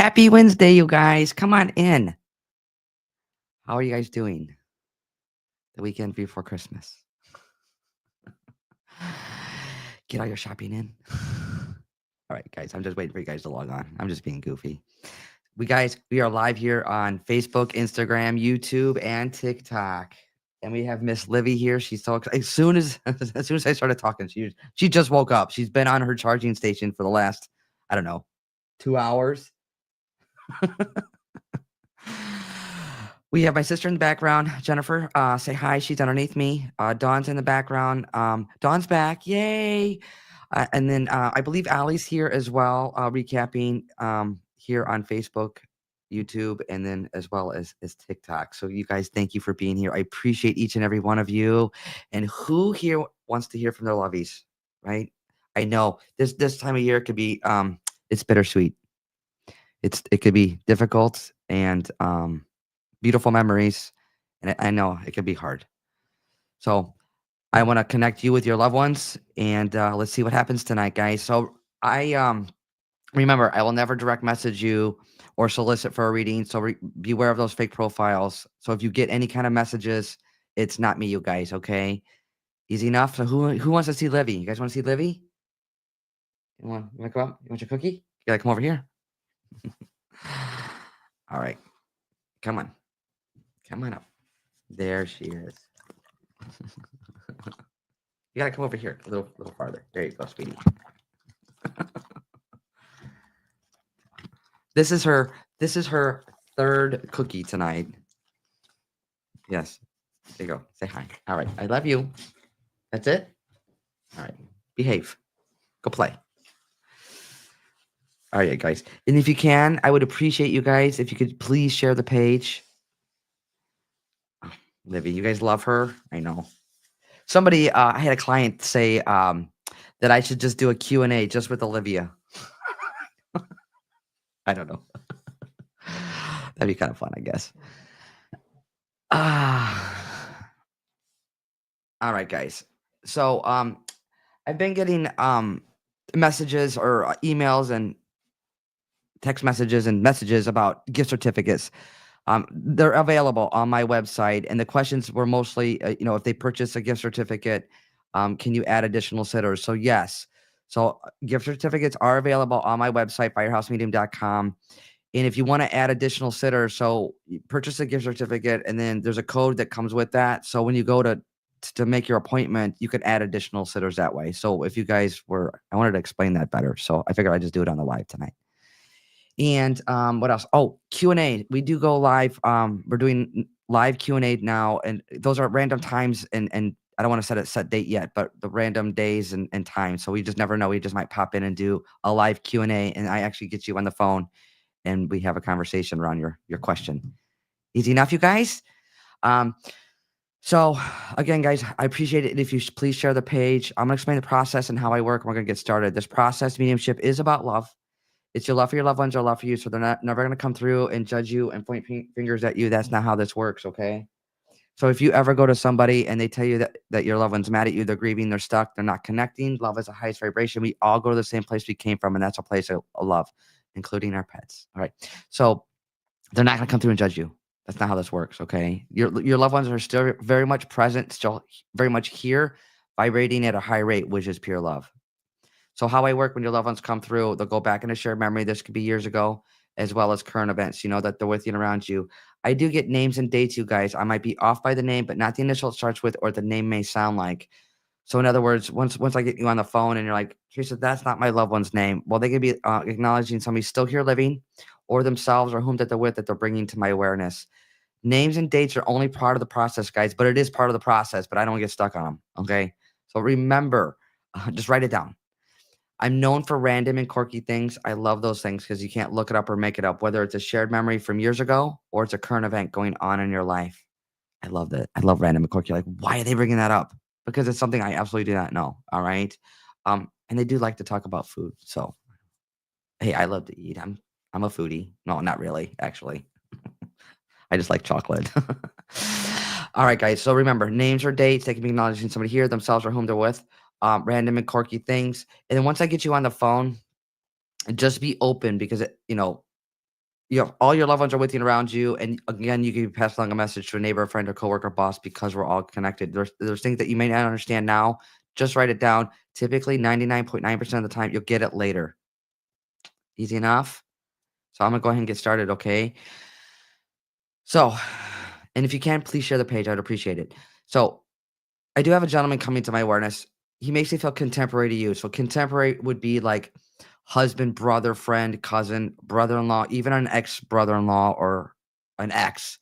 Happy Wednesday, you guys. Come on in. How are you guys doing? The weekend before Christmas. Get all your shopping in. All right, guys. I'm just waiting for you guys to log on. I'm just being goofy. We are live here on Facebook, Instagram, YouTube, and TikTok. And we have Miss Livy here. She's so excited. As soon as I started talking, she just woke up. She's been on her charging station for the last, I don't know, 2 hours. We have my sister in the background, Jennifer. Say hi. She's underneath me. Dawn's in the background. Dawn's back. Yay. And then I believe Allie's here as well, recapping here on Facebook, YouTube, and then as well as TikTok. So you guys, thank you for being here. I appreciate each and every one of you. And who here wants to hear from their lovies, right? I know this time of year could be it's bittersweet. It could be difficult and beautiful memories, and I know it can be hard. So I want to connect you with your loved ones, and let's see what happens tonight, guys. So I remember I will never direct message you or solicit for a reading. So beware of those fake profiles. So if you get any kind of messages, it's not me, you guys. Okay, easy enough. So who wants to see Livy? You guys want to see Livy? You want to come up? You want your cookie? You gotta come over here. All right, come on. Come on up. There she is. You gotta come over here a little farther. There you go, sweetie. This is her third cookie tonight. Yes. There you go. Say hi. All right. I love you. That's it? All right. Behave. Go play. All right, guys. And if you can, I would appreciate you guys if you could please share the page. Livy, you guys love her. I know. Somebody, I had a client say that I should just do a Q&A just with Olivia. I don't know. That'd be kind of fun, I guess. All right, guys. So I've been getting messages or emails and text messages and messages about gift certificates. They're available on my website, and the questions were mostly, if they purchase a gift certificate, can you add additional sitters? So yes. So gift certificates are available on my website, firehousemedium.com. And if you want to add additional sitters, so you purchase a gift certificate, and then there's a code that comes with that. So when you go to make your appointment, you could add additional sitters that way. So if you guys I wanted to explain that better. So I figured I'd just do it on the live tonight. And what else? Oh, Q&A. We do go live. We're doing live Q&A now, and those are random times, and I don't want to set a set date yet, but the random days and times. So we just never know. We just might pop in and do a live Q&A, and I actually get you on the phone, and we have a conversation around your question. Easy enough, you guys? So again, guys, I appreciate it if you please share the page. I'm going to explain the process and how I work, and we're going to get started. This process, mediumship, is about love. It's your love for your loved ones or love for you. So they're never going to come through and judge you and point fingers at you. That's not how this works, okay? So if you ever go to somebody and they tell you that your loved one's mad at you, they're grieving, they're stuck, they're not connecting, love is the highest vibration. We all go to the same place we came from, and that's a place of love, including our pets. All right. So they're not going to come through and judge you. That's not how this works, okay? Your loved ones are still very much present, still very much here, vibrating at a high rate, which is pure love. So how I work when your loved ones come through, they'll go back into shared memory. This could be years ago, as well as current events, that they're with you and around you. I do get names and dates, you guys. I might be off by the name, but not the initial it starts with or the name may sound like. So in other words, once I get you on the phone and you're like, Teresa, that's not my loved one's name. Well, they could be acknowledging somebody still here living or themselves or whom that they're with that they're bringing to my awareness. Names and dates are only part of the process, guys, but it is part of the process, but I don't get stuck on them, okay? So remember, just write it down. I'm known for random and quirky things. I love those things because you can't look it up or make it up, whether it's a shared memory from years ago or it's a current event going on in your life. I love that. I love random and quirky. Like, why are they bringing that up? Because it's something I absolutely do not know. All right. And they do like to talk about food. So, hey, I love to eat. I'm a foodie. No, not really, actually. I just like chocolate. All right, guys. So remember, names or dates, they can be acknowledging somebody here, themselves, or whom they're with. Random and quirky things. And then once I get you on the phone, just be open because You have all your loved ones are with you and around you, and again, you can pass along a message to a neighbor, friend, or coworker, boss, because we're all connected. There's things that you may not understand now. Just write it down. Typically, 99.9% of the time, you'll get it later. Easy enough. So I'm gonna go ahead and get started. Okay. So, and if you can, please share the page. I'd appreciate it. So I do have a gentleman coming to my awareness. He makes me feel contemporary to you. So contemporary would be like husband, brother, friend, cousin, brother-in-law, even an ex-brother-in-law or an ex.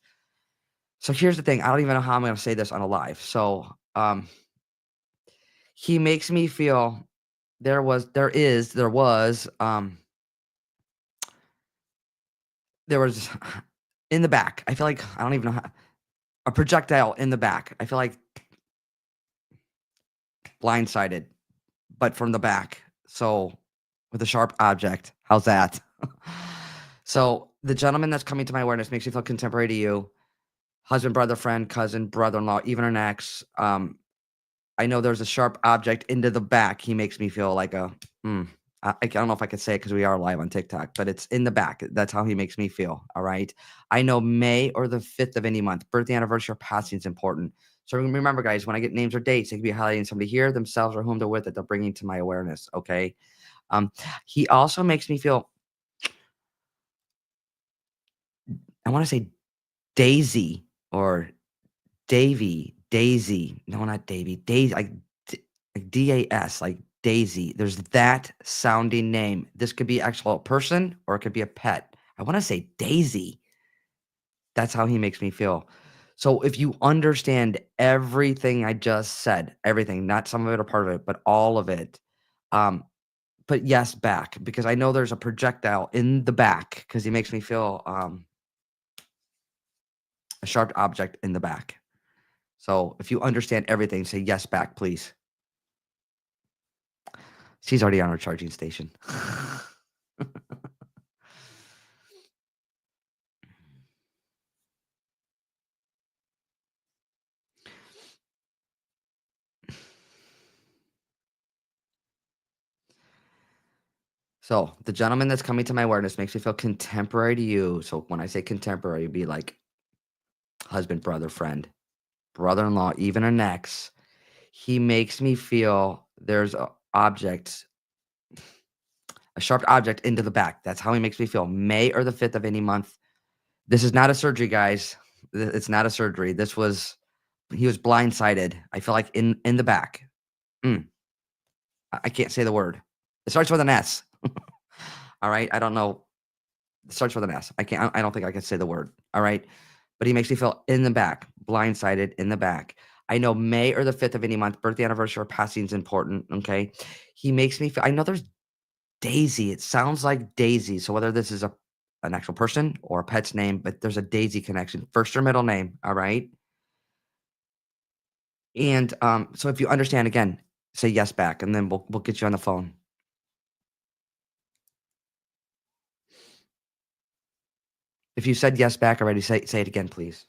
So here's the thing. I don't even know how I'm gonna say this on a live. So he makes me feel there was in the back. I feel like I don't even know how, a projectile in the back. I feel like blindsided, but from the back. So with a sharp object. How's that? So the gentleman that's coming to my awareness makes me feel contemporary to you. Husband, brother, friend, cousin, brother-in-law, even an ex. I know there's a sharp object into the back. He makes me feel like a I don't know if I could say it because we are live on TikTok, but it's in the back. That's how he makes me feel. All right. I know May or the 5th of any month, birthday, anniversary, or passing is important. So remember, guys, when I get names or dates, it could be highlighting somebody here, themselves, or whom they're with that they're bringing to my awareness. Okay. Um, he also makes me feel, I want to say Daisy or Daisy. No, not Davy. Daisy, like DAS, like Daisy. There's that sounding name. This could be actual person or it could be a pet. I want to say Daisy. That's how he makes me feel. So if you understand everything I just said, everything, not some of it or part of it, but all of it, um, put yes back because I know there's a projectile in the back because he makes me feel a sharp object in the back. So if you understand everything, say yes back, please. She's already on her charging station. So the gentleman that's coming to my awareness makes me feel contemporary to you. So when I say contemporary, it'd be like husband, brother, friend, brother-in-law, even an ex. He makes me feel there's a object, a sharp object into the back. That's how he makes me feel. May or the 5th of any month. This is not a surgery, guys. It's not a surgery. This was he was blindsided. I feel like in the back. Mm, I can't say the word. It starts with an S. All right. I don't know. It starts with an S. I don't think I can say the word. All right. But he makes me feel in the back, blindsided in the back. I know May or the 5th of any month, birthday, anniversary, or passing is important. Okay. He makes me feel I know there's Daisy. It sounds like Daisy. So whether this is an actual person or a pet's name, but there's a Daisy connection. First or middle name. All right. And so if you understand again, say yes back and then we'll get you on the phone. If you said yes back already, say it again, please.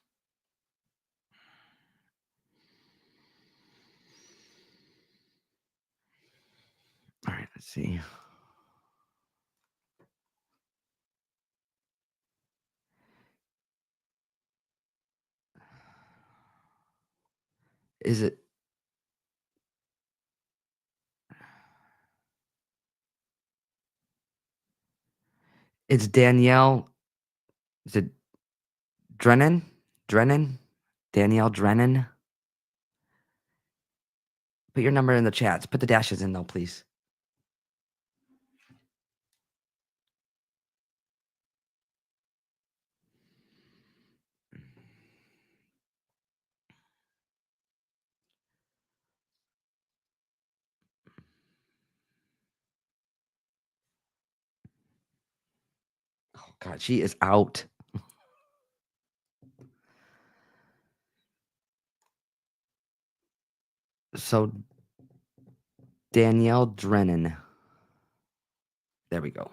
All right, let's see. Is it it's Danielle, is it Drennan? Drennan? Danielle Drennan? Put your number in the chats. Put the dashes in though, please. Oh god, she is out. So Danielle Drennan. There we go.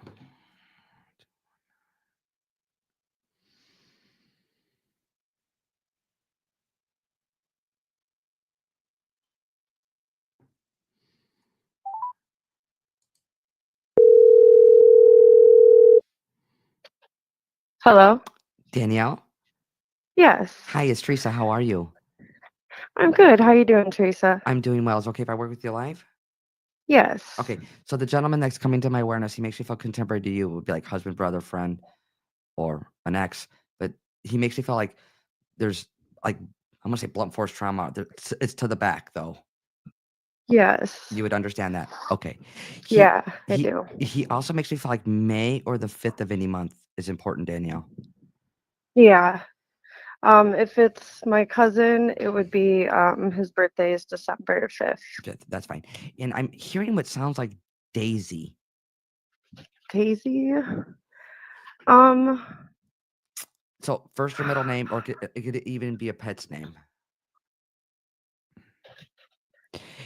Hello? Danielle? Yes. Hi, it's Teresa. How are you? I'm good. How you doing, Teresa? I'm doing well. Is it okay if I work with you live? Yes. Okay. So the gentleman that's coming to my awareness, he makes me feel contemporary to you. It would be like husband, brother, friend, or an ex. But he makes me feel like there's like I'm gonna say blunt force trauma. It's to the back though. Yes. You would understand that. Okay. He Yeah, I he do. he also makes me feel like May or the 5th of any month is important, Danielle. Yeah. If it's my cousin, it would be his birthday is December 5th. That's fine. And I'm hearing what sounds like Daisy. Daisy. Um, So first or middle name, or it could even be a pet's name.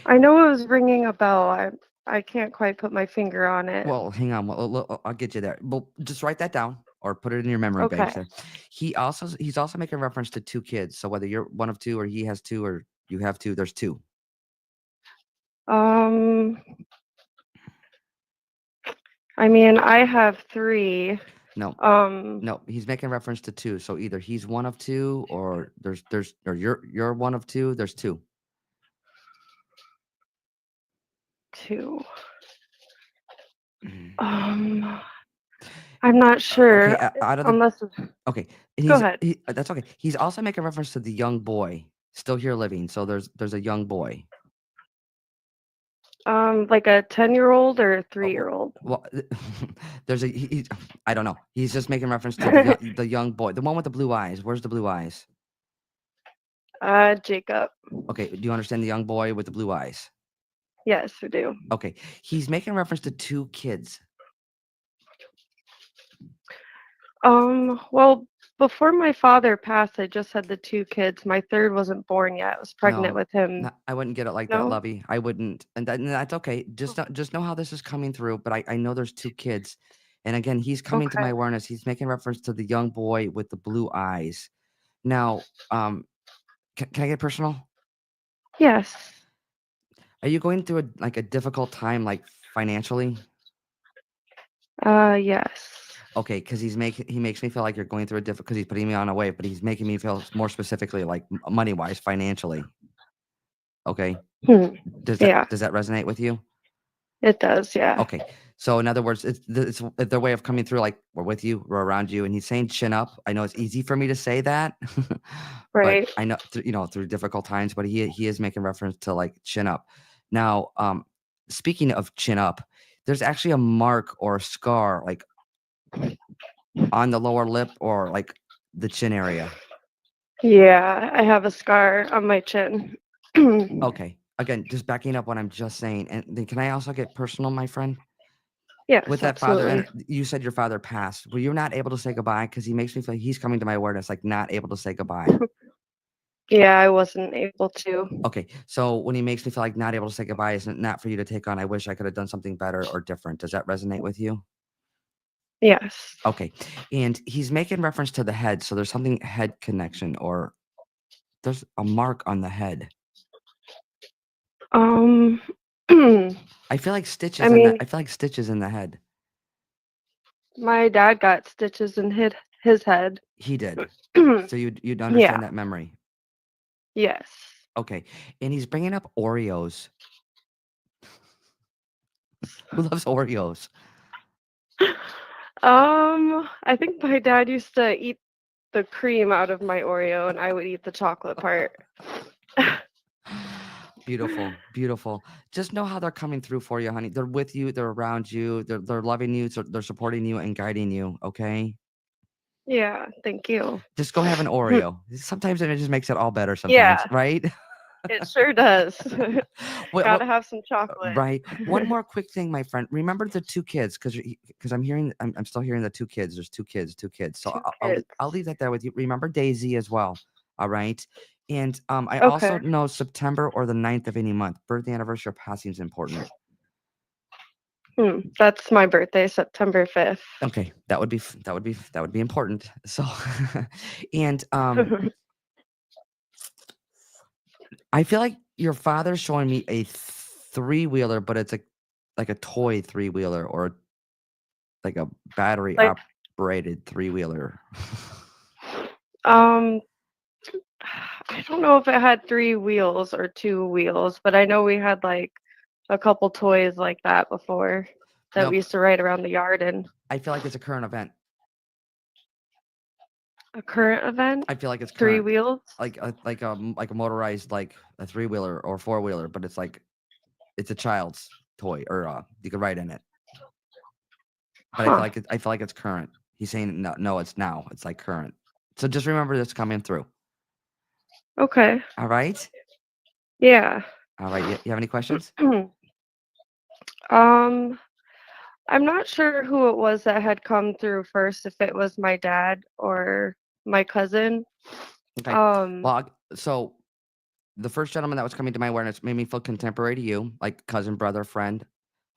I know it was ringing a bell. I can't quite put my finger on it. Well, hang on. Well, I'll get you there. Well, just write that down or put it in your memory Okay. banks there. He's also making reference to two kids. So whether you're one of two or he has two or you have two, there's two. Um, I mean, I have three. No, Um, no, he's making reference to two. So either he's one of two or or you're one of two, there's two. two. Mm. I'm not Okay, sure. out of the Unless, okay, go ahead. that's okay. He's also making reference to the young boy still here living. So there's a young boy. Like a 10-year-old or a Oh, 3-year-old? well, there's I don't know. He's just making reference to the young boy, the one with the blue eyes. Where's the blue eyes? Jacob. Okay, do you understand the young boy with the blue eyes? Yes, we do. Okay, he's making reference to two kids. Well, before my father passed, I just had the two kids. My third wasn't born yet. I was pregnant No, with him. no, I wouldn't get it like that, No? Lovey. I wouldn't, and that's okay. Just know how this is coming through. But I know there's two kids, and again, he's coming to Okay. my awareness. He's making reference to the young boy with the blue eyes. Now, can I get personal? Yes. Are you going through a difficult time, like financially? Yes. Okay, because he makes me feel like you're going through a difficult because he's putting me on a wave, but he's making me feel more specifically like money wise, financially. Okay, Hmm. does that Yeah, does that resonate with you? it does. Yeah. Okay, so in other words, it's their way of coming through. Like we're with you, we're around you, and he's saying chin up. I know it's easy for me to say that, but Right. I know through difficult times. But he is making reference to like chin up. Now, speaking of chin up, there's actually a mark or a scar like on the lower lip or like the chin area. Yeah, I have a scar on my chin. Okay. Again, just backing up what I'm just saying. And then can I also get personal, my friend? With Yes, that father, absolutely. and you said your father passed. Were you not able to say goodbye? Because he makes me feel like he's coming to my awareness, like not able to say goodbye. Yeah, I wasn't able to. Okay. So when he makes me feel like not able to say goodbye, isn't not for you to take on. I wish I could have done something better or different. Does that resonate with you? Yes. Okay. And he's making reference to the head. So there's something head connection or there's a mark on the head. Um, I I feel like stitches in that. mean, I feel like stitches in the head. my dad got stitches in his head. He did. So you'd Yeah. understand that memory. Yes. Okay. And he's bringing up Oreos. Who loves Oreos? I think my dad used to eat the cream out of my Oreo, and I would eat the chocolate part. Beautiful, beautiful. Just know how they're coming through for you, honey. They're with you, they're around you, they're loving you, so they're supporting you and guiding you, okay? Yeah, thank you. Just go have an Oreo. Sometimes it just makes it all better sometimes, Yeah, right? it sure does. Gotta What have some chocolate. right. One more quick thing, my friend. Remember the two kids, because I'm still hearing the two kids. There's two kids. So Two I'll kids. I'll leave that there with you. Remember Daisy as well. All right. And I also Okay. know September or the 9th of any month. Birthday, anniversary, or passing is important. That's my birthday, September 5th. Okay, that would be important. So, and I feel like your father's showing me a three-wheeler, but it's like a toy three-wheeler or like a battery Like up. braided three-wheeler? Um, I don't know if it had 3 wheels or 2 wheels, but I know we had, like, a couple toys like that before that we Nope. used to ride around the yard in. I feel like it's a current event. A current event? I feel like it's 3 current. wheels? Like a motorized, like a three-wheeler or four-wheeler, but it's like it's a child's toy, or you could ride in it. But Huh. I feel like it's current. He's saying no, it's now. It's like current. So just remember this coming through. Okay. All right? Yeah. All right. You have any questions? Um, I'm not sure who it was that had come through first, if it was my dad or my cousin. Okay. Um, Well, so the first gentleman that was coming to my awareness made me feel contemporary to you, like cousin, brother, friend,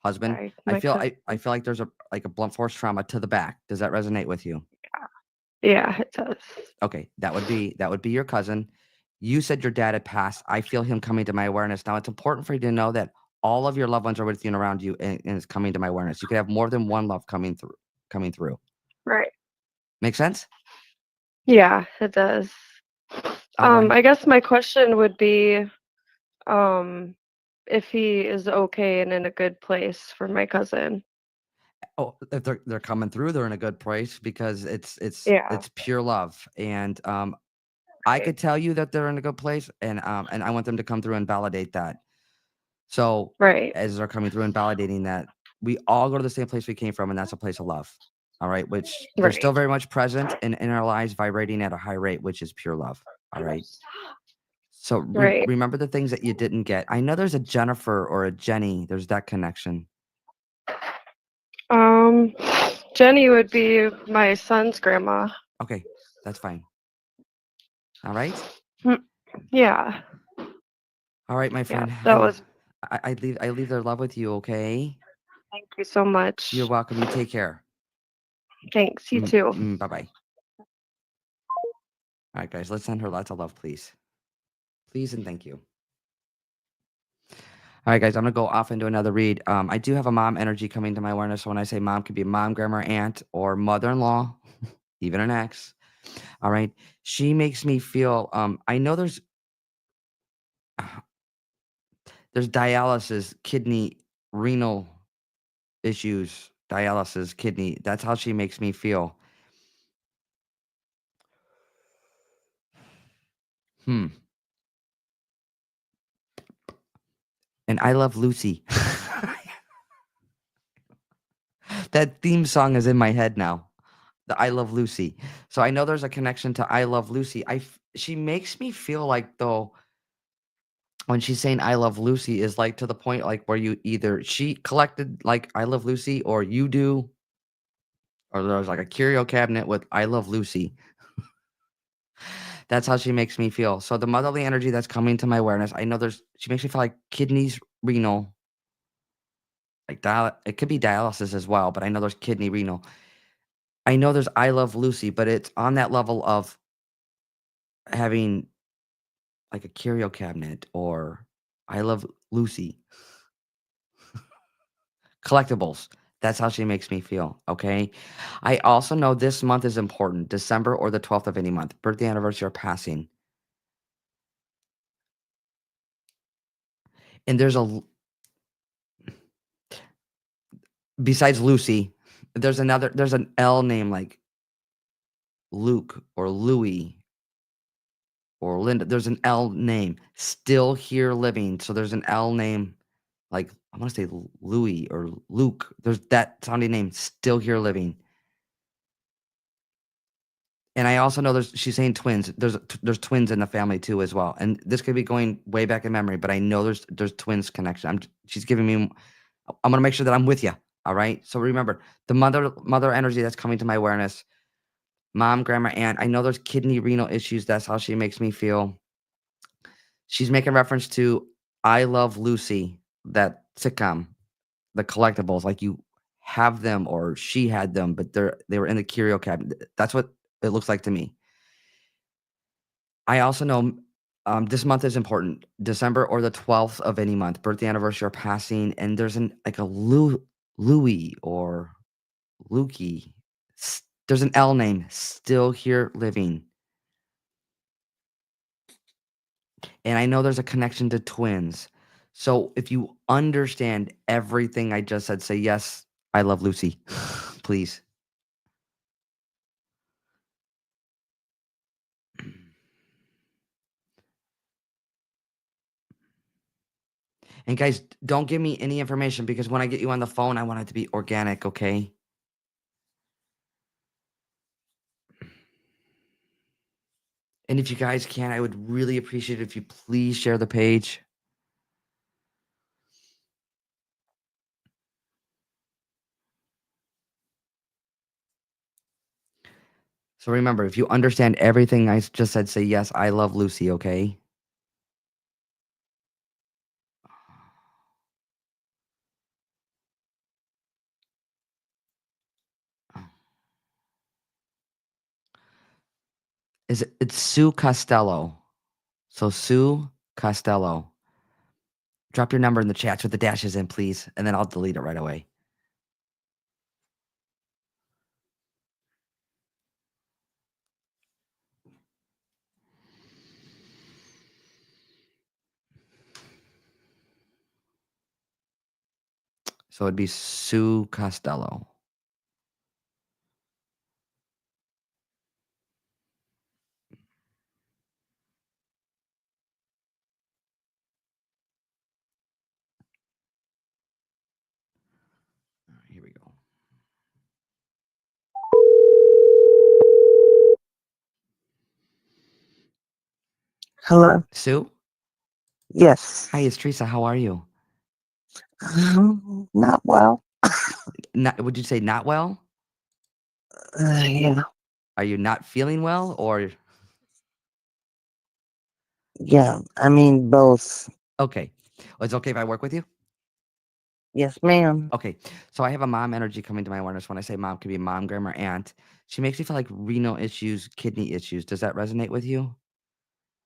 husband. right, I my feel cousin. I feel like there's a blunt force trauma to the back. Does that resonate with you? Yeah, it does. Okay, that would be your cousin. You said your dad had passed. I feel him coming to my awareness. Now it's important for you to know that all of your loved ones are with you and around you, and it's coming to my awareness. You could have more than one love coming through. Coming through. Right. Make sense? Yeah, it does. All right. I guess my question would be, um, if he is okay and in a good place for my cousin. Oh, if they're coming through, they're in a good place because it's Yeah, it's pure love, and I right. could tell you that they're in a good place, and I want them to come through and validate that. So Right. as they're coming through and validating that, we all go to the same place we came from, and that's a place of love. All right, which they're Right. still very much present in our lives, vibrating at a high rate, which is pure love. All right. So Right. remember the things that you didn't get. I know there's a Jennifer or a Jenny. There's that connection. Um, Jenny would be my son's grandma. Okay, that's fine. All right. Mm, yeah. All right, my Yeah, friend. that was I leave their love with you. Okay. thank you so You're much. welcome. You take care. Thanks, you too. Bye bye. All right, guys. Let's send her lots of love, please. Please and thank you. All right, guys, I'm gonna go off into another read. I do have a mom energy coming to my awareness. So when I say mom, could be mom, grandma, aunt, or mother-in-law, even an ex. All right, she makes me feel. I know there's dialysis, kidney, renal issues, dialysis, kidney. That's how she makes me feel. Hmm. And I love Lucy. That theme song is in my head now. The I Love Lucy. So I know there's a connection to I Love Lucy. She makes me feel like though when she's saying I Love Lucy is like to the point like where you either she collected like I Love Lucy or you do, or there's like a curio cabinet with I Love Lucy. That's how she makes me feel. So the motherly energy that's coming to my awareness, I know she makes me feel like kidneys, renal, like it could be dialysis as well, but I know there's kidney, renal. I know there's I Love Lucy, but it's on that level of having like a curio cabinet or I Love Lucy collectibles. That's how she makes me feel. Okay. I also know this month is important, December or the 12th of any month, birthday, anniversary, or passing. And besides Lucy, there's an L name like Luke or Louis or Linda. There's an L name still here living. So there's an L name like I want to say Louis or Luke. There's that sounding name still here living. And I also know she's saying twins. There's twins in the family too as well. And this could be going way back in memory, but I know there's twins connection. She's giving me I'm gonna make sure that I'm with you. All right. So remember the mother energy that's coming to my awareness. Mom, grandma, aunt. I know there's kidney renal issues. That's how she makes me feel. She's making reference to I Love Lucy, that sitcom, the collectibles. Like you have them or she had them, but they were in the curio cabinet. That's what it looks like to me. I also know this month is important. December or the 12th of any month, birthday, anniversary, or passing. And there's like a Louis or Lukey There's an L name still here living. And I know there's a connection to twins. So if you understand everything I just said, say, yes, I love Lucy, please. And guys, don't give me any information because when I get you on the phone, I want it to be organic, okay? And if you guys can, I would really appreciate it if you please share the page. So remember, if you understand everything I just said, say, yes, I love Lucy, okay? It's Sue Costello. So Sue Costello. Drop your number in the chats with the dashes in, please, and then I'll delete it right away. So it'd be Sue Costello. All right, here we go. Hello. Sue? Yes. Hi, it's Teresa. How are you? Not well. Not, would you say not well? Yeah. Are you not feeling well or Yeah. I mean both. okay? Oh, it's okay if I work with you? Yes, ma'am. Okay. So I have a mom energy coming to my awareness. When I say mom, could be mom, grandma, aunt. She makes me feel like renal issues, kidney issues. Does that resonate with you?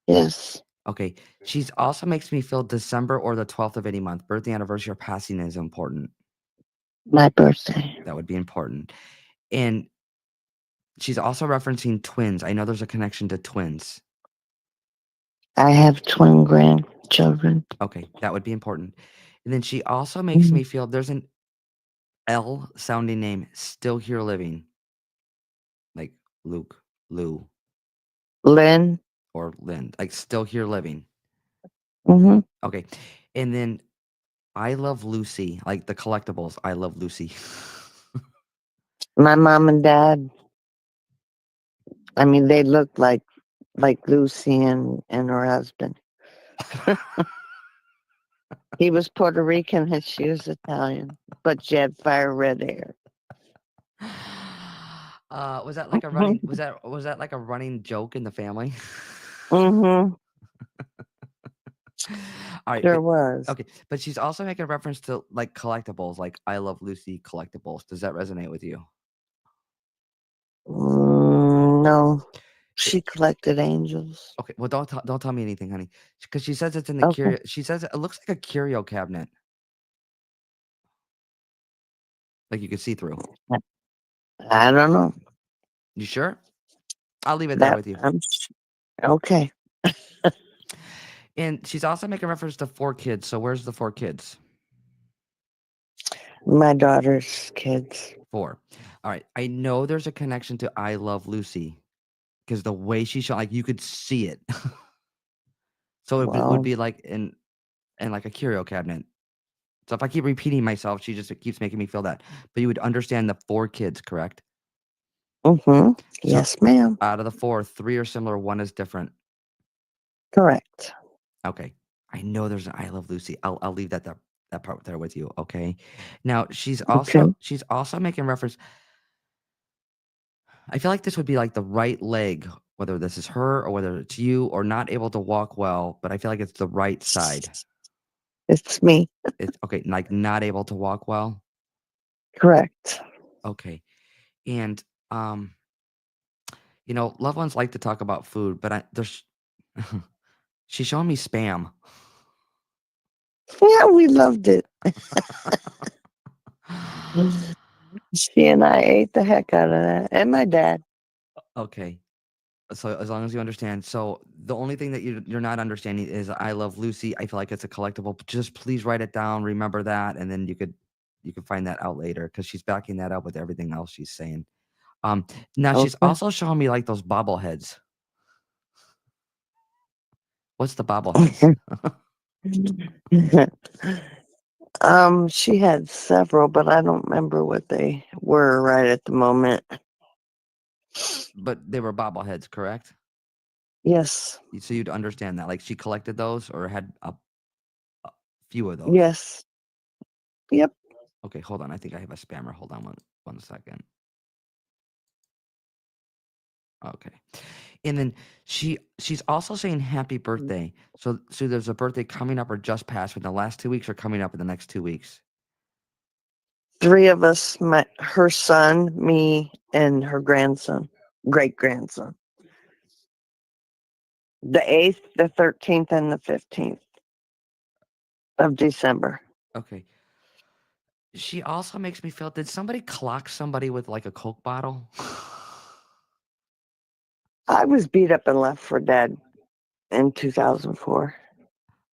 Yes. Okay. She's also makes me feel December or the 12th of any month. Birthday, anniversary, or passing is important. My birthday. That would be important. And she's also referencing twins. I know there's a connection to twins. I have twin grandchildren. Okay. That would be important. And then she also makes me feel there's an L sounding name still here living. Like Luke, Lou, Lynn. or Lynn. Like still here living. Mm-hmm. Okay. And then I love Lucy. Like the collectibles. I love Lucy. My mom and dad. I mean, they look like Lucy and her husband. He was Puerto Rican and she was Italian, but she had fire red hair. Was that like a running was that like a running joke in the family? Mm-hmm. All right, Sure but was. okay, but she's also making reference to like collectibles, like I love Lucy collectibles. Does that resonate with you? No. It- She collected angels. okay, well don't tell me anything, honey, because she says it's in the Okay. curio. She says it looks like a curio cabinet, like you could see through. I don't know. You sure? I'll leave it there That with you. okay. And she's also making reference to 4 kids. So where's the 4 kids? My daughter's kids. 4. All right. I know there's a connection to I Love Lucy because the way she shot, like you could see it. So it would Well, be like in like a curio cabinet. So if I keep repeating myself, she just keeps making me feel that. But you would understand the 4 kids, correct? mm-hmm. So Yes, ma'am. out of the 4, 3 are similar, 1 is different. Correct. Okay. I know there's an I Love Lucy. I'll leave that part there with you. Okay. Now Okay. she's also making reference. I feel like this would be like the right leg, whether this is her or whether it's you, or not able to walk well, but I feel like it's the right side. It's me. It's okay, like not able to walk well. Correct. Okay. And um, loved ones like to talk about food, but there's she's showing me spam. Yeah, we loved it. She and I ate the heck out of that, and my dad. Okay. So as long as you understand. So the only thing that you're not understanding is I Love Lucy. I feel like it's a collectible. Just please write it down. Remember that, and then you could find that out later because she's backing that up with everything else she's saying. Um, Now she's Okay. also showing me like those bobbleheads. What's the bobbleheads? She had several, but I don't remember what they were right at the moment. But they were bobbleheads, correct? Yes, So you'd understand that. Like she collected those or had a few of those. yes, yep. Okay, hold on. I think I have a spammer. Hold on one second. Okay. And then she's also saying happy birthday. So there's a birthday coming up or just passed within the last 2 weeks or coming up in the next 2 weeks. 3 of us, her son, me, and her grandson, great grandson. The 8th, the 13th, and the 15th of December. Okay. She also makes me feel, did somebody clock somebody with like a Coke bottle? I was beat up and left for dead in 2004,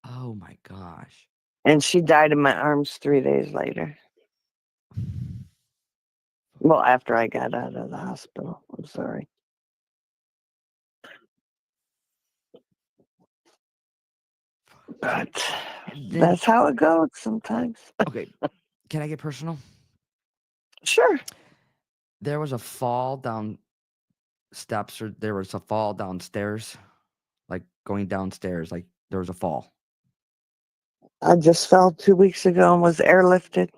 Oh my gosh. and she died in my arms 3 days later. Well, after I got out of the hospital. I'm sorry. But Then that's how it goes sometimes. okay, can I get personal? Sure. There was a fall down steps or there was a fall downstairs, like going downstairs, like there was a fall. I just fell 2 weeks ago and was airlifted.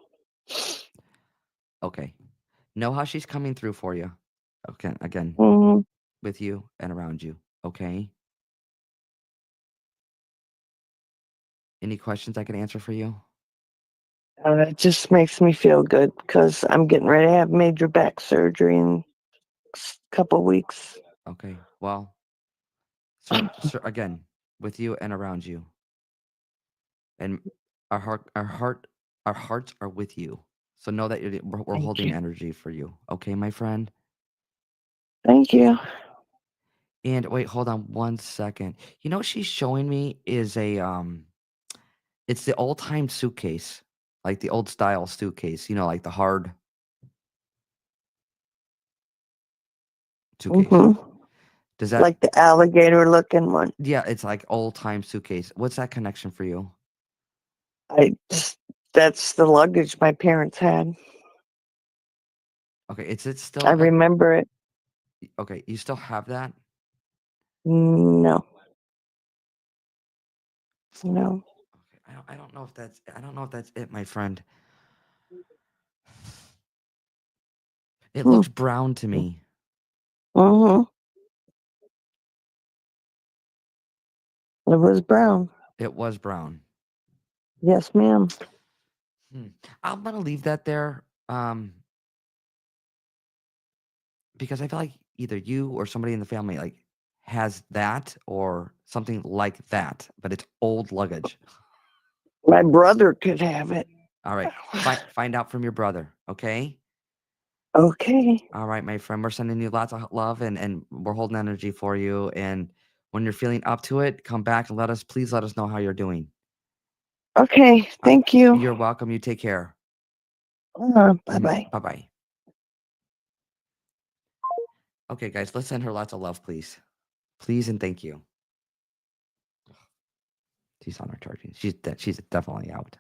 Okay. Know how she's coming through for you. Okay, again, hmm with you and around you. Okay. Any questions I can answer for you? It just makes me feel good because I'm getting ready to have major back surgery in a couple weeks. Okay. Well, again, with you and around you. And our hearts are with you. So know that we're Thank holding you. energy for you. Okay, my friend? Thank you. And wait, hold on one second. You know what she's showing me is it's the old time suitcase, like the old style suitcase, like the hard suitcase. hmm Does that Like the alligator looking one. Yeah, it's like old time suitcase. What's that connection for you? That's the luggage my parents had. Okay, is it still I remember it. okay, you still have that? No, no. Okay, I don't know if that's it, my friend. It Hmm. looks brown to me. hmm It was brown. It was brown. Yes, ma'am. Hmm. I'm gonna leave that there. Because I feel like either you or somebody in the family like has that or something like that, but it's old luggage. My brother could have it. All right. Find out from your brother, okay? Okay. All right, my friend. We're sending you lots of love and we're holding energy for you. And when you're feeling up to it, come back and please let us know how you're doing. Okay. Thank you. You're welcome. You take care. Bye bye. Bye bye. Okay, guys, let's send her lots of love, please. Please and thank you. She's on her charging. She's definitely out.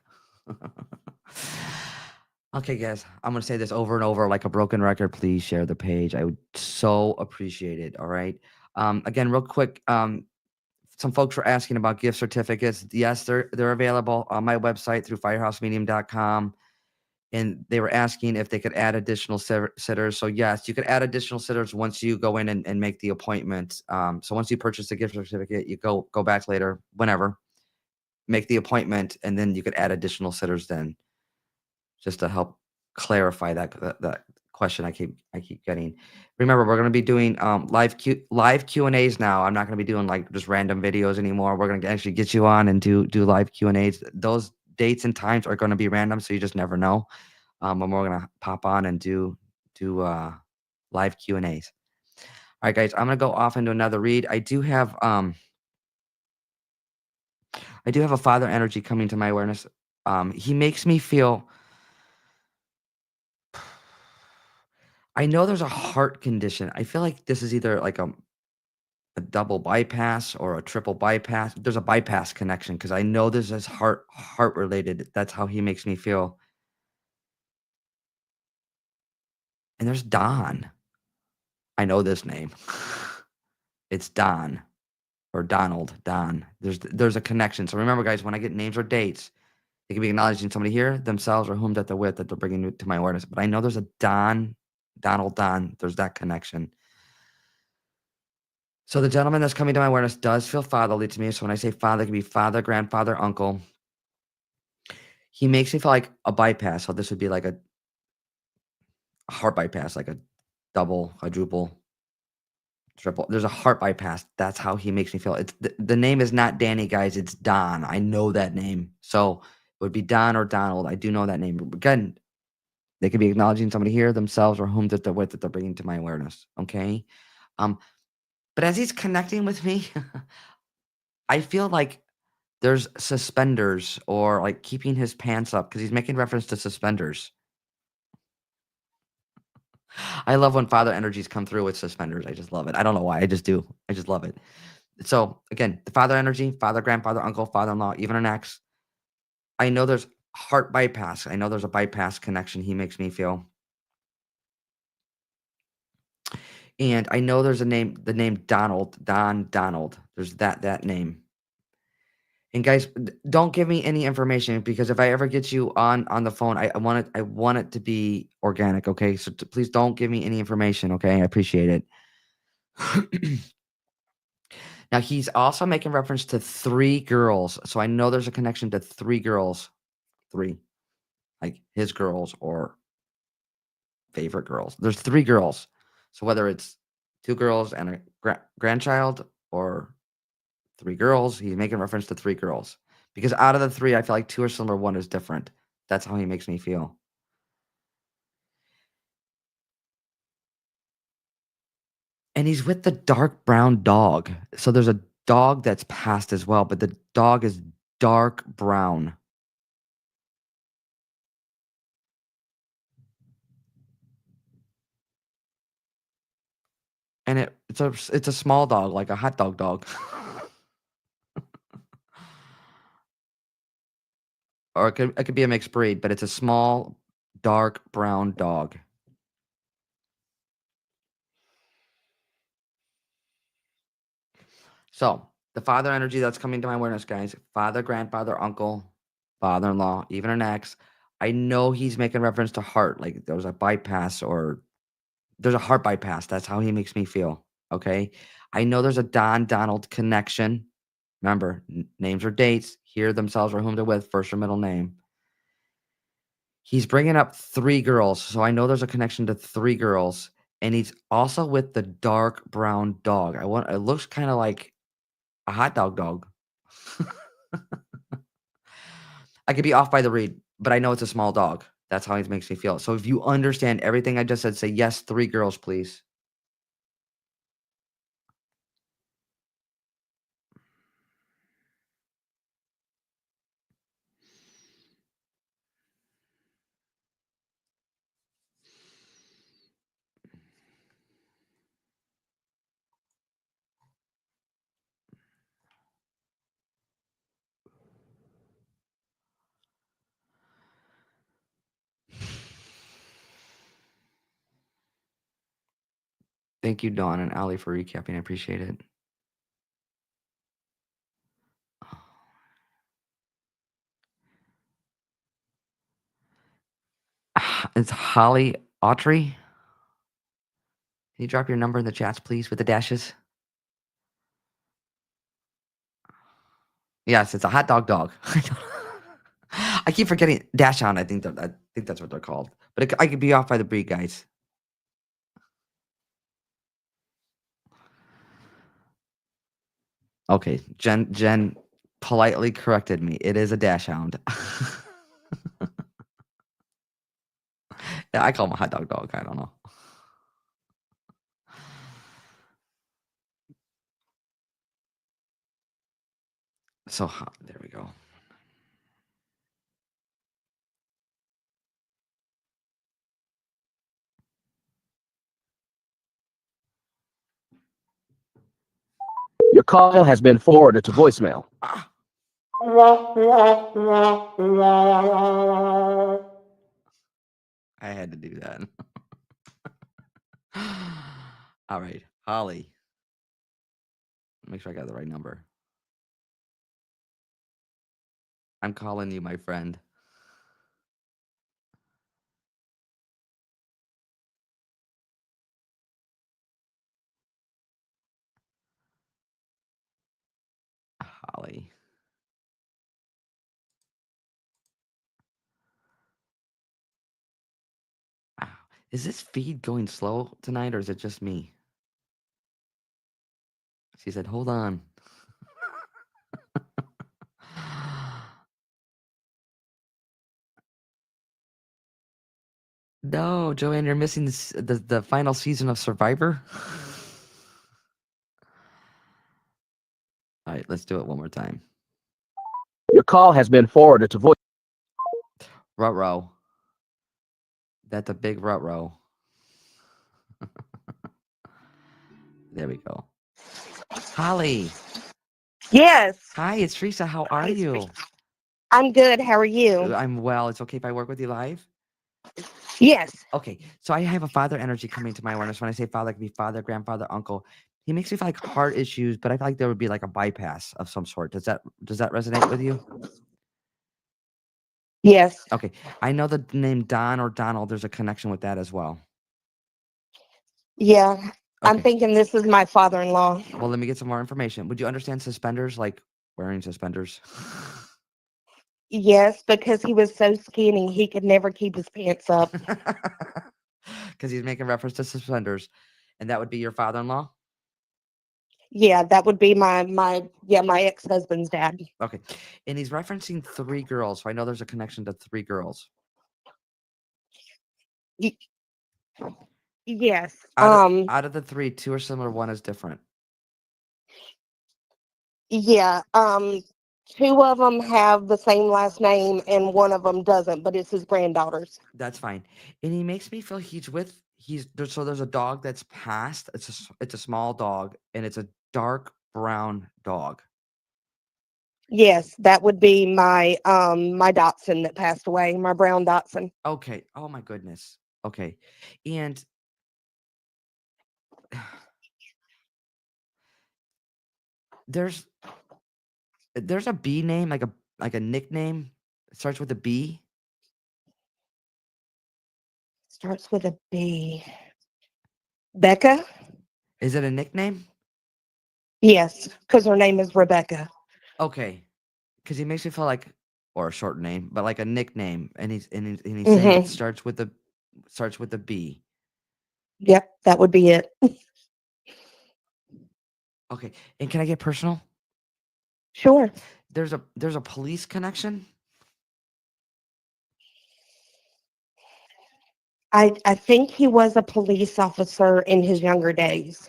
Okay, guys, I'm gonna say this over and over like a broken record. Please share the page. I would so appreciate it. All right. Again, real quick. Some folks were asking about gift certificates. Yes, they're available on my website through firehousemedium.com. And they were asking if they could add additional sitters. So yes, you could add additional sitters once you go in and make the appointment. So once you purchase the gift certificate, you go back later, whenever, make the appointment, and then you could add additional sitters then, just to help clarify that question I keep getting. Remember, we're going to be doing live Q&As now. I'm not going to be doing like just random videos anymore. We're going to actually get you on and do live Q&As. Those dates and times are going to be random, so you just never know. when we're gonna pop on and do live Q&As. All right, guys, I'm gonna go off into another read. I do have a father energy coming to my awareness. He makes me feel. I know there's a heart condition. I feel like this is either like a double bypass or a triple bypass. There's a bypass connection because I know this is heart related. That's how he makes me feel. And there's Don. I know this name. It's Don or Donald. Don. There's a connection. So remember, guys, when I get names or dates, they can be acknowledging somebody here, themselves, or whom that they're with that they're bringing to my awareness. But I know there's a Donald Don. There's that connection. So the gentleman that's coming to my awareness does feel fatherly to me. So when I say father, it can be father, grandfather, uncle. He makes me feel like a bypass. So this would be like a heart bypass, like a double, quadruple, triple. There's a heart bypass. That's how he makes me feel. It's the name is not Danny, guys. It's Don. I know that name. So it would be Don or Donald. I do know that name. Again, they could be acknowledging somebody here, themselves, or whom that they're with that they're bringing to my awareness. Okay. But as he's connecting with me, I feel like there's suspenders or like keeping his pants up because he's making reference to suspenders. I love when father energies come through with suspenders. I just love it. I don't know why. I just do. I just love it. So again, the father energy, father, grandfather, uncle, father-in-law, even an ex. I know there's heart bypass. I know there's a bypass connection he makes me feel. And I know there's the name Donald, Donald. There's that name. And guys, don't give me any information because if I ever get you on the phone, I want it to be organic, okay? So please don't give me any information, okay? I appreciate it. Now he's also making reference to 3 girls. So I know there's a connection to 3 girls. 3. Like his girls or favorite girls. There's 3 girls. So whether it's 2 girls and a grandchild or 3 girls, he's making reference to 3 girls. Because out of the 3, I feel like 2 are similar, 1 is different. That's how he makes me feel. And he's with the dark brown dog. So there's a dog that's passed as well, but the dog is dark brown. And it's a small dog, like a hot dog. Or it could be a mixed breed, but it's a small, dark brown dog. So, the father energy that's coming to my awareness, guys, father, grandfather, uncle, father-in-law, even an ex. I know he's making reference to heart, like there was a bypass or there's a heart bypass. That's how he makes me feel. Okay. I know there's a Donald connection. Remember, names or dates, here themselves or whom they're with, first or middle name. He's bringing up 3 girls. So I know there's a connection to 3 girls. And he's also with the dark brown dog. It looks kind of like a hot dog. I could be off by the read, but I know it's a small dog. That's how he makes me feel. So if you understand everything I just said, say yes, 3 girls, please. Thank you, Dawn and Ali, for recapping. I appreciate it. It's Holly Autry. Can you drop your number in the chats, please, with the dashes? Yes, it's a hot dog. I keep forgetting dash on. I think that's what they're called. But I could be off by the breed, guys. Okay, Jen politely corrected me. It is a dash hound. Yeah, I call him a hot dog. I don't know. So hot. There we go. Your call has been forwarded to voicemail. Ah, I had to do that. All right, Holly. Make sure I got the right number. I'm calling you, my friend. Holly. Wow. Is this feed going slow tonight, or is it just me? She said, hold on. No, Joanne, you're missing the final season of Survivor. All right, let's do it one more time. Your call has been forwarded to voice. Ruh-roh. That's a big ruh-roh. There we go. Holly. Yes, Hi, it's Teresa. How are you? I'm good. How are you? I'm well. It's okay if I work with you live? Yes. Okay, so I have a father energy coming to my awareness. When I say father, it could be father, grandfather, uncle. He makes me feel like heart issues, but I feel like there would be like a bypass of some sort. Does that resonate with you? Yes. Okay, I know the name Don or Donald. There's a connection with that as well. Yeah. I'm Okay, thinking this is my father-in-law. well, let me get some more information. Would you understand suspenders, like wearing suspenders? Yes, because he was so skinny he could never keep his pants up. Because he's making reference to suspenders, and that would be your father-in-law. Yeah, that would be my ex-husband's dad. Okay, and he's referencing 3 girls, so I know there's a connection to 3 girls. Y- Yes. Out of the 3, 2 are similar, 1 is different. Yeah. 2 of them have the same last name and one of them doesn't, but it's his granddaughters. That's fine. And he makes me feel there's a dog that's passed. It's a small dog, and it's a dark brown dog. Yes, that would be my Dotson that passed away, my brown Dotson. Okay. Oh my goodness. Okay. And there's a B name, like a nickname. It starts with a B. Starts with a B. Becca? Is it a nickname? Yes, because her name is Rebecca. Okay. Because he makes me feel like, or a short name, but like a nickname, and he's saying it Mm-hmm. starts with a B. Yep, that would be it. Okay. And can I get personal? Sure. There's a police connection. I think he was a police officer in his younger days.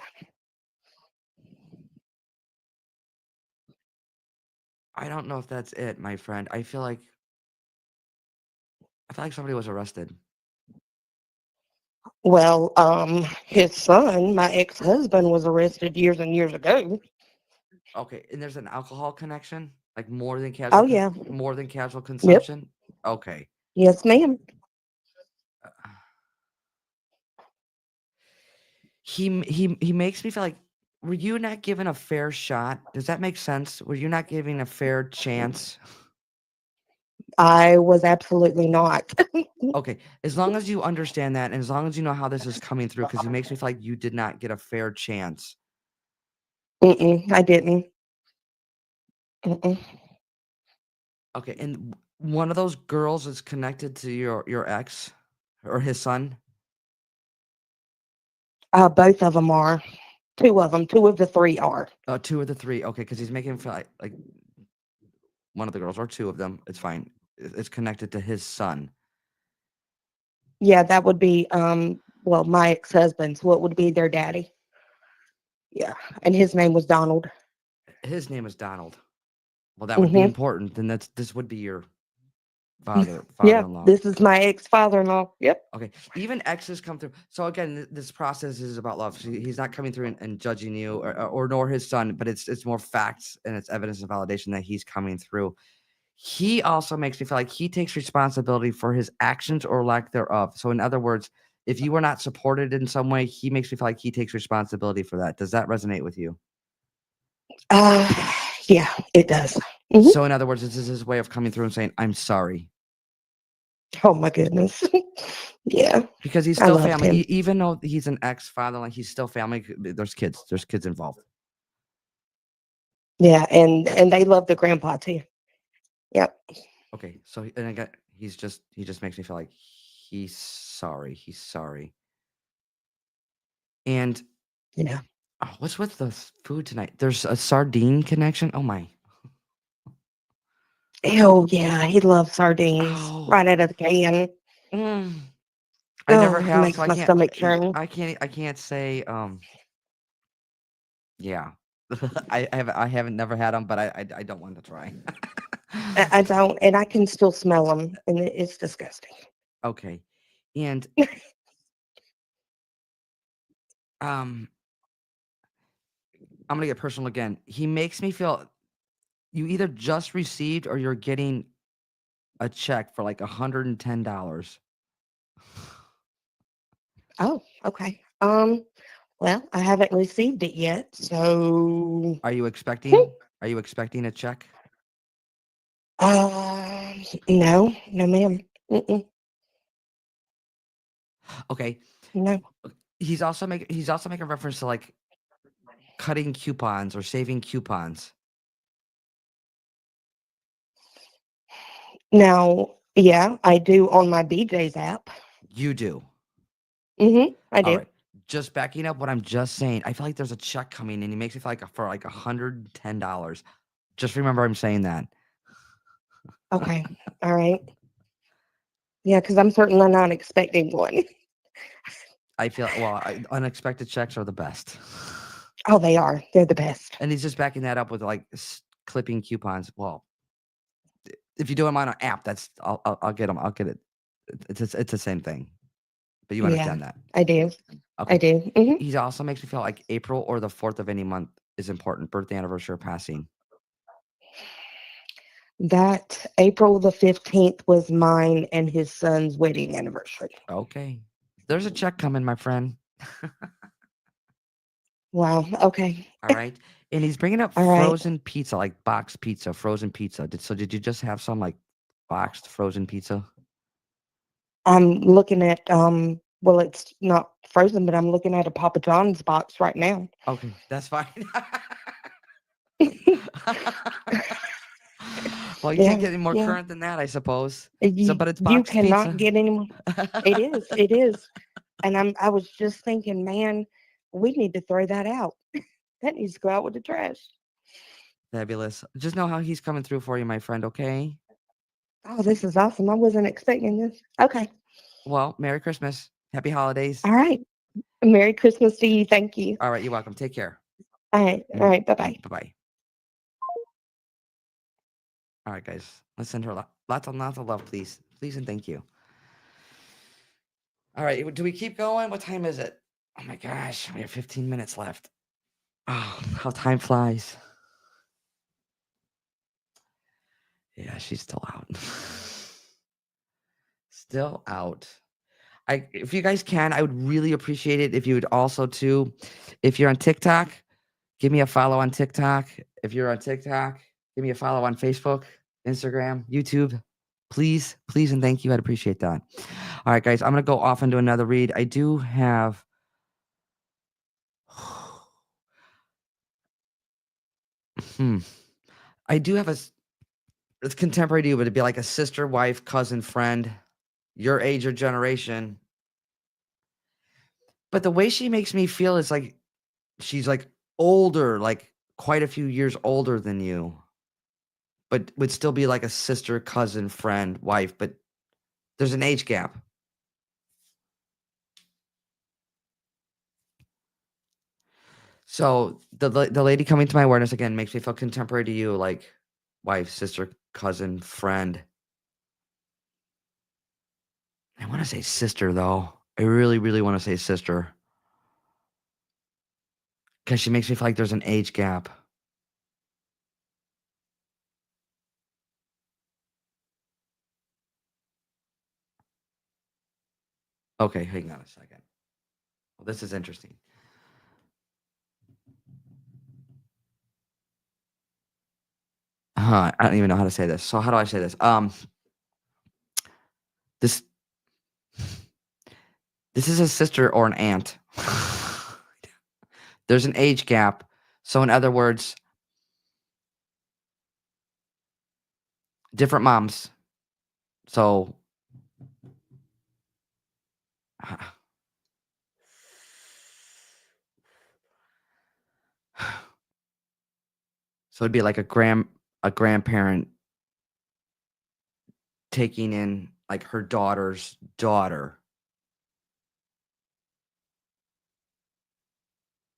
I don't know if that's it, my friend. I feel like somebody was arrested. Well, his son, my ex-husband, was arrested years and years ago. Okay, and there's an alcohol connection, like Oh yeah. more than casual Yep. consumption. Okay. Yes, ma'am. Uh, he makes me feel like, were you not given a fair shot? Does that make sense? Were you not giving a fair chance? I was absolutely not. Okay, as long as you understand that, and as long as you know how this is coming through, because he makes me feel like you did not get a fair chance. I didn't. Mm-mm. Okay, and one of those girls is connected to your ex or his son. Both of them are. 2 of them. 2 of the 3 are. 2 of the 3. Okay, because he's making me feel like one of the girls or 2 of them. It's fine. It's connected to his son. Yeah, that would be well, my ex-husband's. What would be their daddy? Yeah, and his name was Donald. His name is Donald. Well, that would be important. Then this would be your Yeah, father-in-law. this is my ex-father-in-law. Yep. Okay. Even exes come through. So again, this process is about love. So he's not coming through and judging you or nor his son, but it's more facts and it's evidence and validation that he's coming through. He also makes me feel like he takes responsibility for his actions or lack thereof. So in other words, if you were not supported in some way, he makes me feel like he takes responsibility for that. Does that resonate with you? Yeah, it does. So in other words, this is his way of coming through and saying, I'm sorry. Oh my goodness. Yeah, Because he's I still loved family. him. Even though he's an ex-father, like he's still family. There's kids. There's kids involved. Yeah, and they love the grandpa too. Yep. Okay. So and again, he just makes me feel like he's sorry. He's sorry. And Yeah. oh, what's with the food tonight? There's a sardine connection. Oh my. Oh yeah, he loves sardines Oh. right out of the can. I never Oh, have, makes so I my can't. stomach churn. I can't say. Yeah. I haven't never had them, but I don't want to try. I don't, and I can still smell them, and it's disgusting. Okay. And I'm gonna get personal again. He makes me feel you either just received or you're getting a check for like $110. Oh, okay. Well, I haven't received it yet, so Are you expecting? Are you expecting a check? no, no, ma'am. Mm-mm, Okay. no. He's also making reference to like cutting coupons or saving coupons. Now, yeah, I do on my BJ's app. You do. I All do. right. Just backing up what I'm just saying, I feel like there's a check coming and he makes me feel like for like $110. Just remember I'm saying that. Okay. All right. Yeah, because I'm certainly not expecting one. I feel unexpected checks are the best. Oh, they are. They're the best. And he's just backing that up with like clipping coupons. Well, if you do them on an app, I'll get them. I'll get it. It's the same thing. But you Yeah, understand that. I do. Okay. I do. He also makes me feel like April or the 4th of any month is important. Birthday, anniversary, or passing. That April the 15th was mine and his son's wedding anniversary. Okay. There's a check coming, my friend. Wow. Okay. All right. And he's bringing up All right. frozen pizza, like boxed pizza, frozen pizza. Did you just have some like boxed frozen pizza? I'm looking at well, it's not frozen, but I'm looking at a Papa John's box right now. Okay, that's fine. Well, you can't get any more Yeah. current than that, I suppose. You, But it's you boxed cannot pizza. get any more. It is. It is. And I was just thinking, man, we need to throw that out. That needs to go out with the trash. Fabulous. Just know how he's coming through for you, my friend, okay? Oh, this is awesome. I wasn't expecting this. Okay. Well, Merry Christmas. Happy holidays. All right. Merry Christmas to you. Thank you. All right, you're welcome. Take care. All right. All right. Bye-bye. Bye-bye. All right, guys. Let's send her lots of love, please. Please and thank you. All right, do we keep going? What time is it? Oh my gosh, we have 15 minutes left. Oh, how time flies. Yeah, she's still out. Still out. If you guys can, I would really appreciate it if you would also too, if you're on TikTok, give me a follow on TikTok. If you're on TikTok, give me a follow on Facebook, Instagram, YouTube. Please, please, and thank you. I'd appreciate that. All right, guys, I'm going to go off and do another read. I do have... I do have it's contemporary to you, but it'd be like a sister, wife, cousin, friend, your age or generation. But the way she makes me feel is like she's like older, like quite a few years older than you, but would still be like a sister, cousin, friend, wife, but there's an age gap. So the lady coming to my awareness again makes me feel contemporary to you, like wife, sister, cousin, friend. I want to say sister though. I really, really want to say sister because she makes me feel like there's an age gap. Okay, hang on a second. Well, this is interesting. I don't even know how to say this. So how do I say this? This this is a sister or an aunt. There's an age gap. So in other words, different moms. So so it'd be like a grandparent taking in like her daughter's daughter.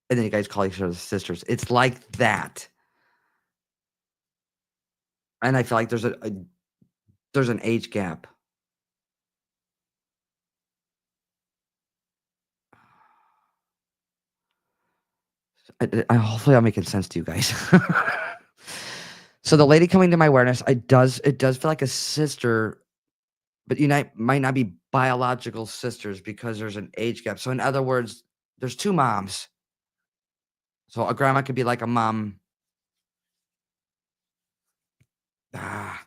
And then you guys call each other sisters. It's like that. And I feel like there's an age gap. Hopefully I'm making sense to you guys. So the lady coming to my awareness, it does feel like a sister, but might not be biological sisters because there's an age gap. So in other words, there's two moms. So a grandma could be like a mom. Ah.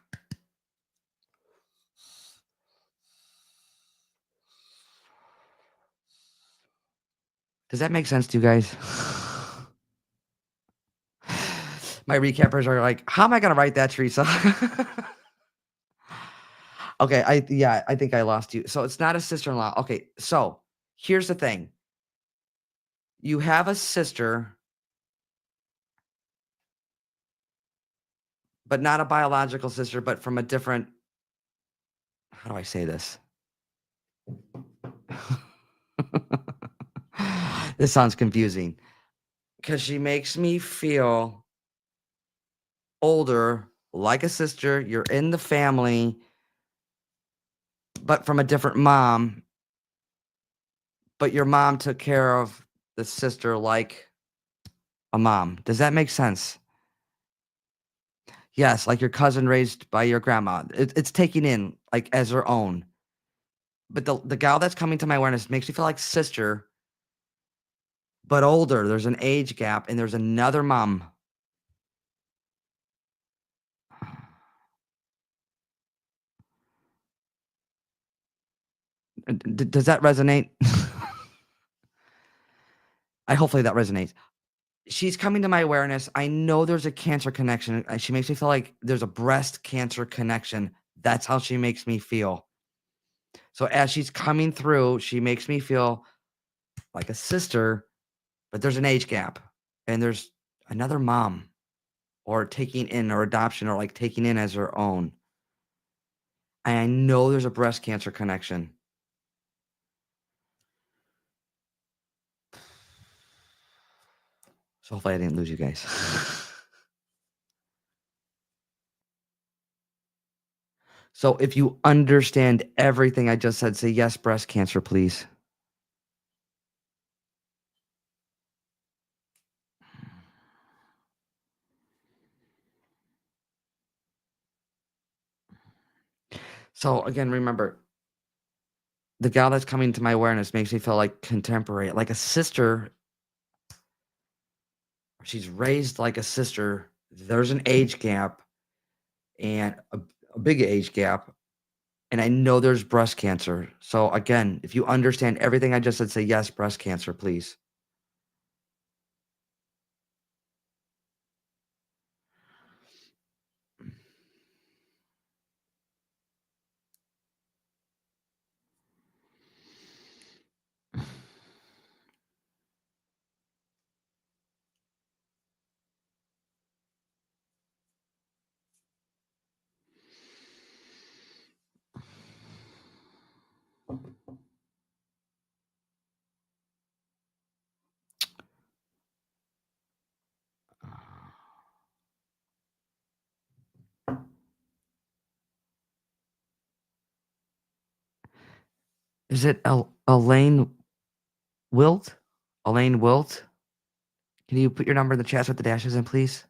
Does that make sense to you guys? My recappers are like, how am I gonna write that, Teresa? Okay, I think I lost you. So it's not a sister-in-law. Okay, so here's the thing. You have a sister, but not a biological sister, but from a different, how do I say this? This sounds confusing because she makes me feel older, like a sister. You're in the family, but from a different mom. But your mom took care of the sister like a mom. Does that make sense? Yes, like your cousin raised by your grandma. It's taking in like as her own. But the gal that's coming to my awareness makes me feel like sister, but older. There's an age gap, and there's another mom. Does that resonate? I hopefully that resonates. She's coming to my awareness. I know there's a cancer connection. She makes me feel like there's a breast cancer connection. That's how she makes me feel. So as she's coming through, she makes me feel like a sister, but there's an age gap, and there's another mom, or taking in, or adoption, or like taking in as her own. And I know there's a breast cancer connection. So hopefully I didn't lose you guys. So if you understand everything I just said, say yes, breast cancer, please. So again, remember, the gal that's coming to my awareness makes me feel like contemporary, like a sister. She's raised like a sister. There's an age gap, and a big age gap. And I know there's breast cancer. So again, if you understand everything I just said, say yes, breast cancer, please. Is it Elaine Wilt? Elaine Wilt? Can you put your number in the chat with the dashes in, please?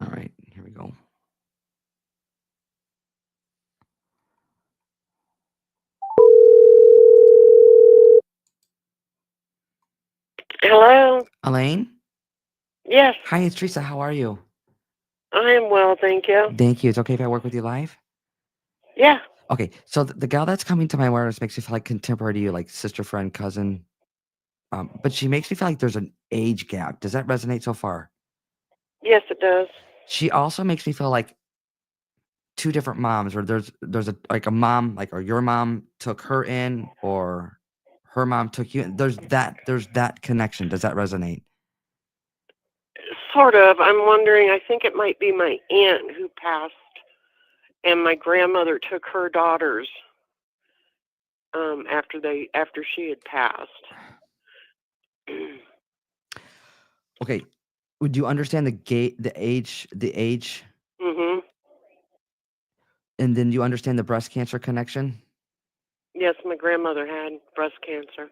All right, here we go. Hello. Elaine? Yes, Hi, it's Teresa. How are you? I am well, thank you. Thank you. It's okay if I work with you live? Yeah. Okay, so the gal that's coming to my awareness makes me feel like contemporary to you, like sister, friend, cousin. But she makes me feel like there's an age gap. Does that resonate so far? Yes, it does. She also makes me feel like two different moms, or there's a mom, like, or your mom took her in, or her mom took you in. There's that connection. Does that resonate? Sort of. I'm wondering, I think it might be my aunt who passed, and my grandmother took her daughters after she had passed. Okay. Would you understand the age, Mhm. and then you understand the breast cancer connection? Yes, my grandmother had breast cancer.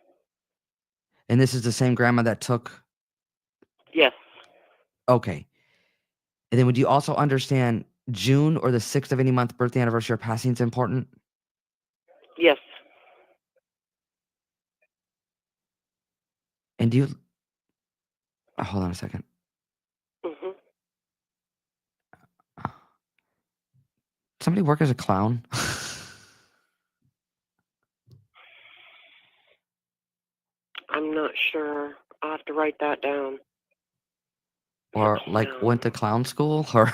And this is the same grandma that took. Yes. Okay. And then would you also understand June or the 6th of any month, birthday, anniversary, or passing is important? Yes. And do you hold on a second. Mhm. Somebody work as a clown? I'm not sure. I'll have to write that down. Or like went to clown school? Or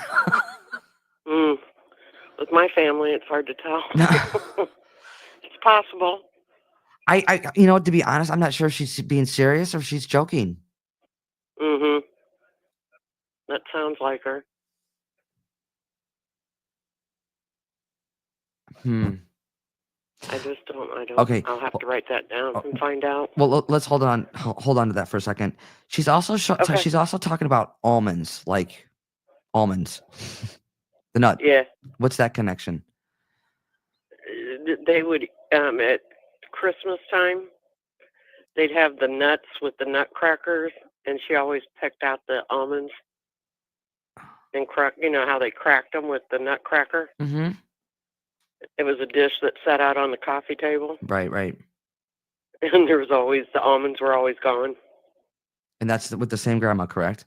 With my family, it's hard to tell. It's possible. to be honest, I'm not sure if she's being serious or if she's joking. Mhm. That sounds like her. I just don't. Okay. I'll have to write that down and find out. Well, let's hold on to that for a second. She's also Okay. she's also talking about almonds, like almonds, the nut. Yeah. What's that connection? They would at Christmas time. They'd have the nuts with the nutcrackers, and she always picked out the almonds and crack. You know how they cracked them with the nutcracker. Mm-hmm. It was a dish that sat out on the coffee table, Right. and there was always the almonds were always gone. And that's with the same grandma, correct?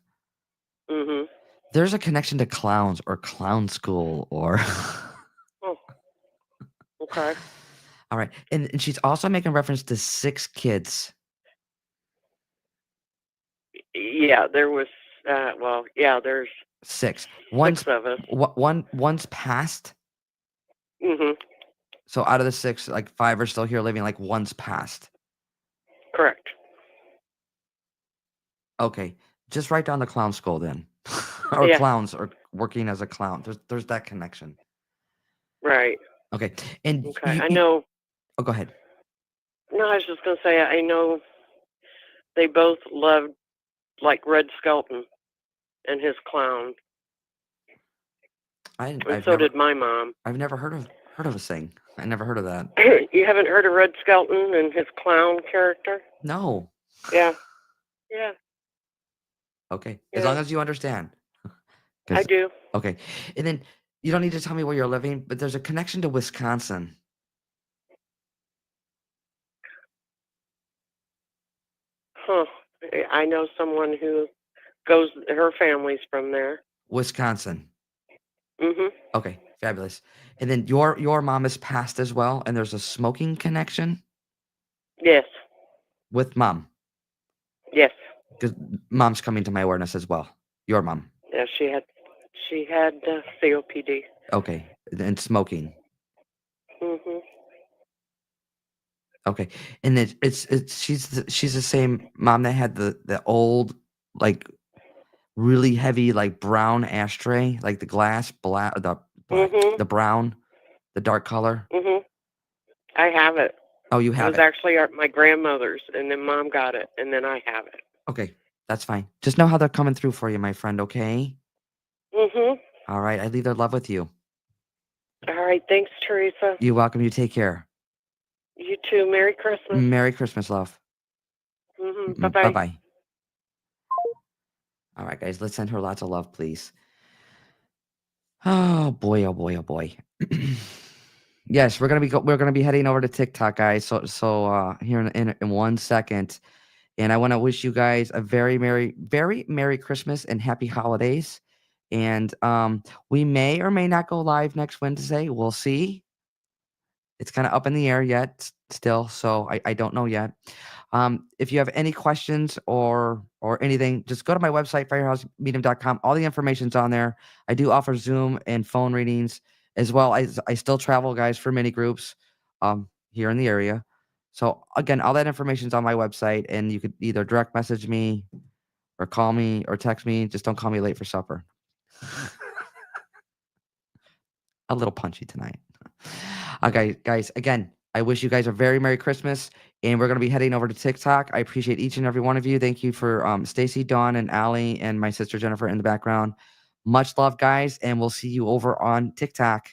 Mhm. There's a connection to clowns or clown school or. Oh. Okay. All right. And she's also making reference to 6 kids. Yeah, there was. There's 6. 6 of us. One's passed. Mhm. So out of the 6, like 5 are still here living, like one's passed. Correct. Okay. Just write down the clown school then. Or Yeah. clowns or working as a clown. There's that connection. Right. Okay. And Okay. I know. oh, go ahead. No, I was just gonna say I know they both loved like Red Skelton and his clown, and so did my mom. I've never heard of a thing. I never heard of that. You haven't heard of Red Skelton and his clown character? No. Yeah. Yeah. Okay. Yeah. As long as you understand. I do. Okay. And then you don't need to tell me where you're living, but there's a connection to Wisconsin. Huh. I know someone who goes. Her family's from there. Wisconsin. Mhm. Okay, fabulous. And then your mom is passed as well, and there's a smoking connection Yes. with mom. Yes. Because mom's coming to my awareness as well. Your mom. Yeah. She had COPD. Okay. And smoking. Mhm. Okay, and she's the same mom that had the old, like, really heavy, like, brown ashtray, like the glass black, Mhm. the brown, the dark color. Mhm. I have it. Oh, you It have was it. actually my grandmother's, and then Mom got it, and then I have it. Okay, that's fine. Just know how they're coming through for you, my friend. Okay. Mhm. All right. I leave their love with you. All right. Thanks, Teresa. You're welcome. You take care. You too. Merry Christmas. Merry Christmas, love. Mhm. Bye Bye bye. bye. All right, guys. Let's send her lots of love, please. Oh boy. Oh boy. Oh boy. Yes, we're gonna be heading over to TikTok, guys. So here in 1 second, and I want to wish you guys a very merry Christmas and happy holidays. And we may or may not go live next Wednesday. We'll see. It's kind of up in the air yet still, so I don't know yet. If you have any questions or anything, just go to my website, firehousemedium.com. All the information's on there. I do offer Zoom and phone readings as well. I still travel, guys, for mini groups here in the area. So again, all that information's on my website, and you could either direct message me or call me or text me. Just don't call me late for supper. A little punchy tonight. Okay, guys, again, I wish you guys a very Merry Christmas, and we're going to be heading over to TikTok. I appreciate each and every one of you. Thank you for Stacy, Dawn, and Allie, and my sister Jennifer in the background. Much love, guys, and we'll see you over on TikTok.